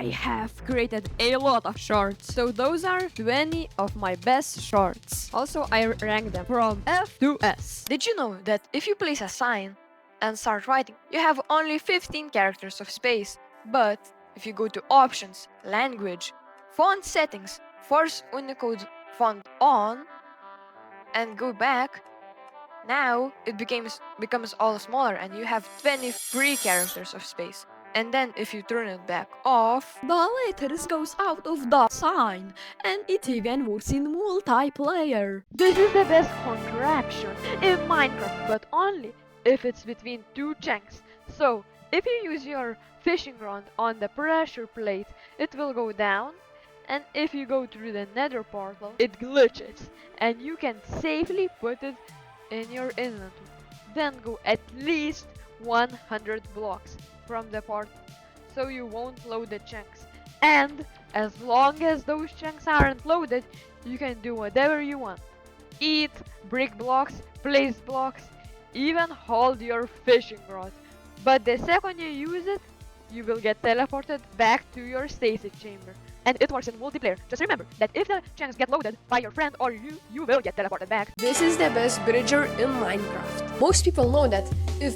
I have created a lot of shorts. So those are 20 of my best shorts. Also, I rank them from F to S. Did you know that if you place a sign and start writing, you have only 15 characters of space? But if you go to Options, Language, Font Settings, force Unicode font on, and go back, now it becomes all smaller and you have 23 characters of space. And then if you turn it back off, The letters goes out of the sign, and it even works in multiplayer. This is the best contraption in Minecraft, but only if it's between two chunks. So, if you use your fishing rod on the pressure plate, it will go down, and if you go through the nether portal, it glitches, and you can safely put it in your inventory. Then go at least 100 blocks from the portal, so you won't load the chunks. And as long as those chunks aren't loaded, you can do whatever you want. Eat, break blocks, place blocks, even hold your fishing rod. But the second you use it, you will get teleported back to your stasis chamber. And it works in multiplayer. Just remember that if the chunks get loaded by your friend or you will get teleported back. This is the best bridger in Minecraft. Most people know that if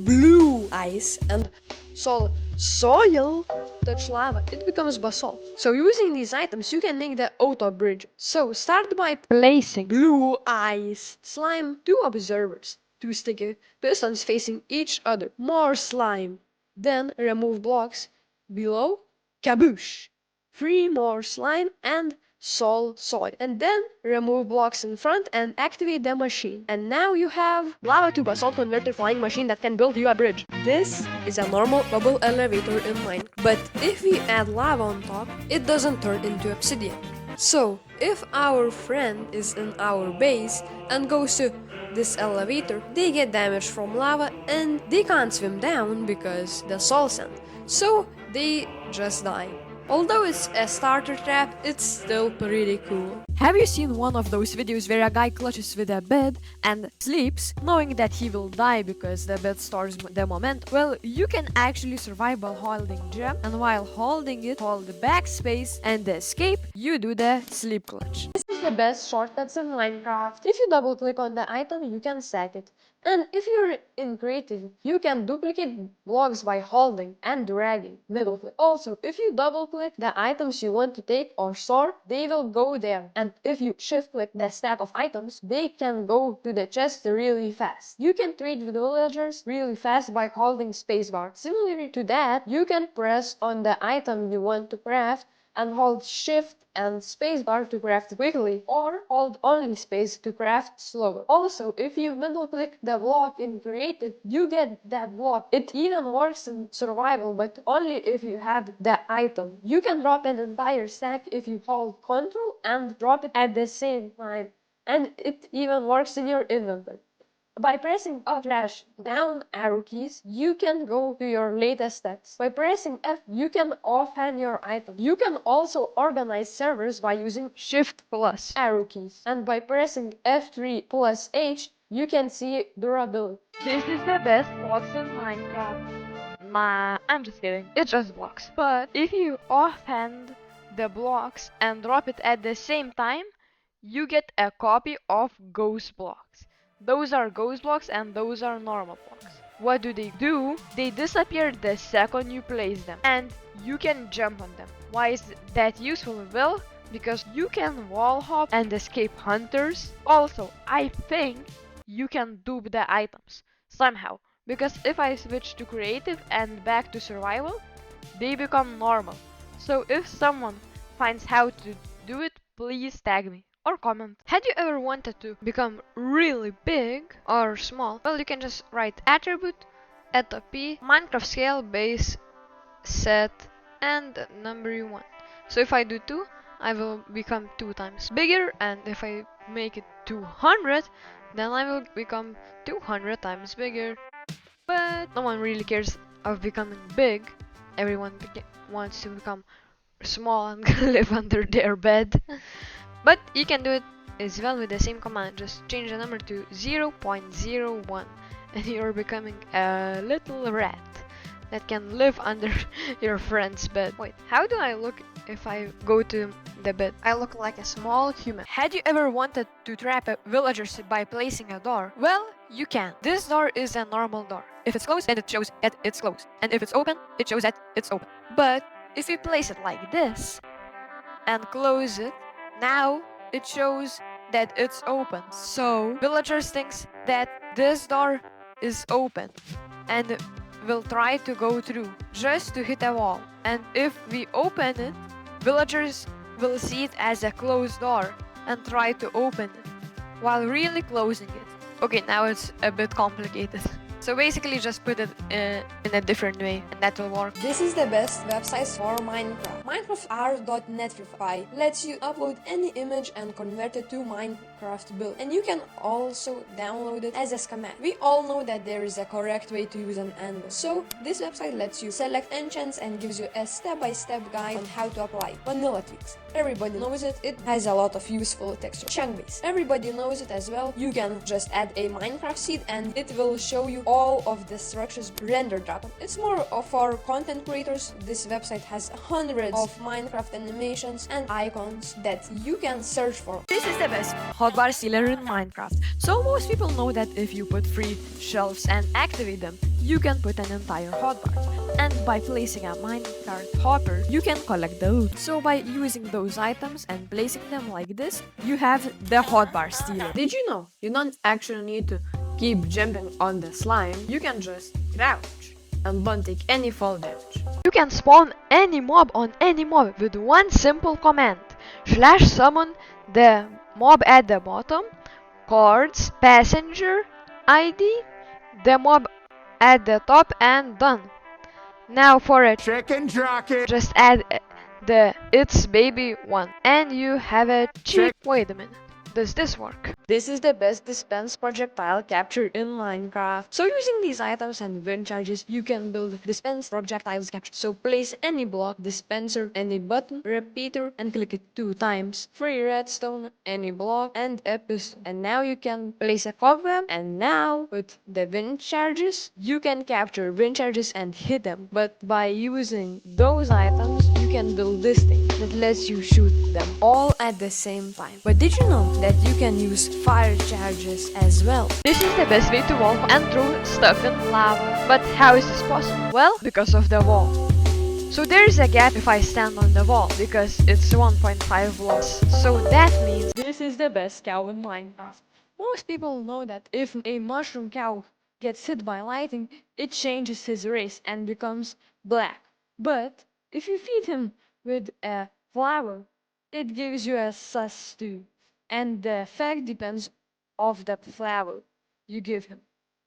blue ice and soil touch lava, it becomes basalt. So using these items, you can make the auto bridge. So start by placing blue ice slime, 2 observers, 2 sticky pistons facing each other, more slime. Then remove blocks below, kaboosh. 3 more slime and soil, and then remove blocks in front and activate the machine. And now you have lava to basalt converter flying machine that can build you a bridge. This is a normal bubble elevator in Minecraft, but if we add lava on top, it doesn't turn into obsidian. So if our friend is in our base and goes to this elevator, they get damaged from lava and they can't swim down because the soul sand. So they just die. Although it's a starter trap, it's still pretty cool. Have you seen one of those videos where a guy clutches with a bed and sleeps, knowing that he will die because the bed stores the moment? Well, you can actually survive while holding gem, and while holding it, hold the backspace and the escape, you do the sleep clutch. This is the best shortcuts in Minecraft. If you double click on the item, you can stack it. And if you're in creative, you can duplicate blocks by holding and dragging middle click. Also, if you double click the items you want to take or store, they will go there. And if you shift click the stack of items, they can go to the chest really fast. You can trade with villagers really fast by holding spacebar. Similarly to that, you can press on the item you want to craft and hold shift and spacebar to craft quickly, or hold only space to craft slower. Also, if you middle click the block in creative, you get that block. It even works in survival, but only if you have the item. You can drop an entire stack if you hold control and drop it at the same time, and it even works in your inventory. By pressing up dash down arrow keys, you can go to your latest stats. By pressing F, you can offhand your item. You can also organize servers by using Shift plus arrow keys. And by pressing F3 plus H, you can see durability. This is the best box in Minecraft. Nah, I'm just kidding. It's just blocks. But if you offhand the blocks and drop it at the same time, you get a copy of ghost blocks. Those are ghost blocks and those are normal blocks. What do? They disappear the second you place them, and you can jump on them. Why is that useful? Well, because you can wall hop and escape hunters. Also, I think you can dupe the items somehow, because if I switch to creative and back to survival, they become normal. So if someone finds how to do it, please tag me or comment. Had you ever wanted to become really big or small? Well, you can just write attribute at the P, Minecraft scale, base, set, and number you want. So if I do 2, I will become 2 times bigger, and if I make it 200, then I will become 200 times bigger. But no one really cares of becoming big. Everyone wants to become small and live under their bed. But you can do it as well with the same command. Just change the number to 0.01 and you're becoming a little rat. that can live under your friend's bed. Wait, how do I look if I go to the bed? I look like a small human. Had you ever wanted to trap a villager by placing a door? Well, you can. This door is a normal door. If it's closed, then it shows that it's closed. And if it's open, it shows that it's open. But if you place it like this and close it, now it shows that it's open. So villagers thinks that this door is open and will try to go through just to hit a wall. And if we open it, villagers will see it as a closed door and try to open it while really closing it. Okay, now it's a bit complicated. So basically just put it in a different way and that will work. This is the best website for Minecraft. MinecraftR.net lets you upload any image and convert it to Minecraft build. And you can also download it as a schematic. We all know that there is a correct way to use an anvil. So this website lets you select enchants and gives you a step-by-step guide on how to apply vanilla tweaks. Everybody knows it. It has a lot of useful texture. Chunk base. Everybody knows it as well. You can just add a Minecraft seed and it will show you all of the structures rendered out. It's more for content creators. This website has hundreds of Minecraft animations and icons that you can search for. This is the best hotbar sealer in Minecraft. So most people know that if you put 3 shelves and activate them, you can put an entire hotbar. And by placing a minecart hopper, you can collect the loot. So by using those items and placing them like this, you have the hotbar stealer. Did you know you don't actually need to keep jumping on the slime? You can just crouch and don't take any fall damage. You can spawn any mob on any mob with one simple command. /summon the mob at the bottom, cards, passenger, ID, the mob at the top, and done. Now for a Chicken jockey. just add the it's baby one and you have a cheap. Wait a minute. Does this work? This is the best dispense projectile capture in Minecraft. So using these items and wind charges, you can build dispense projectiles capture. So place any block, dispenser, any button, repeater, and click it 2 times. Free redstone, any block, and a piston. And now you can place a cobweb, and now with the wind charges, you can capture wind charges and hit them. But by using those items, you can build this thing that lets you shoot them all at the same time. But did you know that you can use fire charges as well? This is the best way to walk and throw stuff in lava. But how is this possible? Well, because of the wall. So there is a gap if I stand on the wall because it's 1.5 blocks. So that means This is the best cow in Minecraft. Most people know that if a mushroom cow gets hit by lightning, it changes his race and becomes black. But if you feed him with a flower, it gives you a sus stew. And the effect depends of the flower you give him.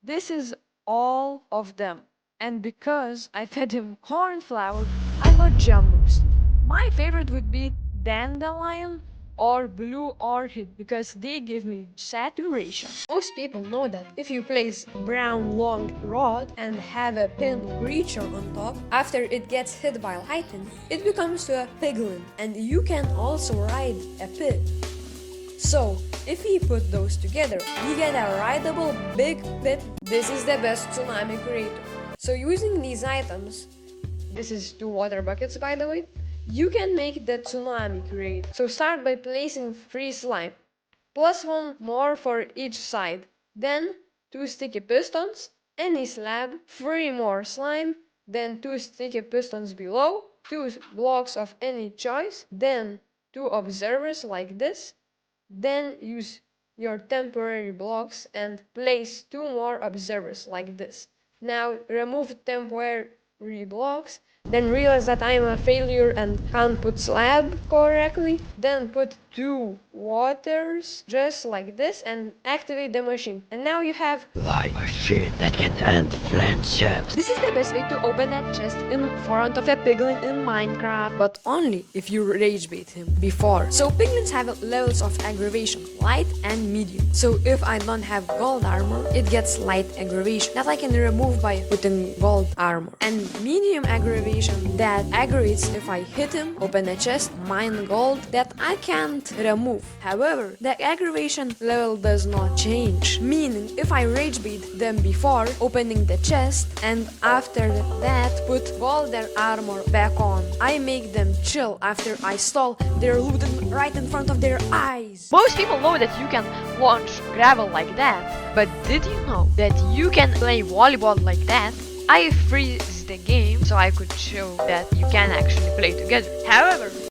This is all of them. And because I fed him corn flour, I got jumbos. My favorite would be dandelion or blue orchid because they give me saturation. Most people know that if you place a brown long rod and have a pin creature on top, after it gets hit by lightning, it becomes to a piglin, and you can also ride a pig. So, if we put those together, we get a rideable big pit. This is the best tsunami creator. So using these items, this is 2 water buckets by the way, you can make the tsunami creator. So start by placing 3 slime, plus 1 more for each side, then 2 sticky pistons, any slab, 3 more slime, then 2 sticky pistons below, 2 blocks of any choice, then 2 observers like this. Then use your temporary blocks and place 2 more observers like this. Now remove temporary blocks, then realize that I'm a failure and can't put slab correctly. Then put 2 waters just like this and activate the machine. And now you have Like a shit that can end friendships. This is the best way to open that chest in front of a piglin in Minecraft, but only if you rage bait him before. So piglins have levels of aggravation, light and medium. So if I don't have gold armor, it gets light aggravation that I can remove by putting gold armor. And medium aggravation that aggravates if I hit him, open a chest, mine gold that I can't remove. However, the aggravation level does not change, meaning if I rage bait them before opening the chest and after that put all their armor back on, I make them chill after I stall their loot right in front of their eyes. Most people know that you can launch gravel like that, but did you know that you can play volleyball like that? I freeze the game so I could show that you can actually play together. However,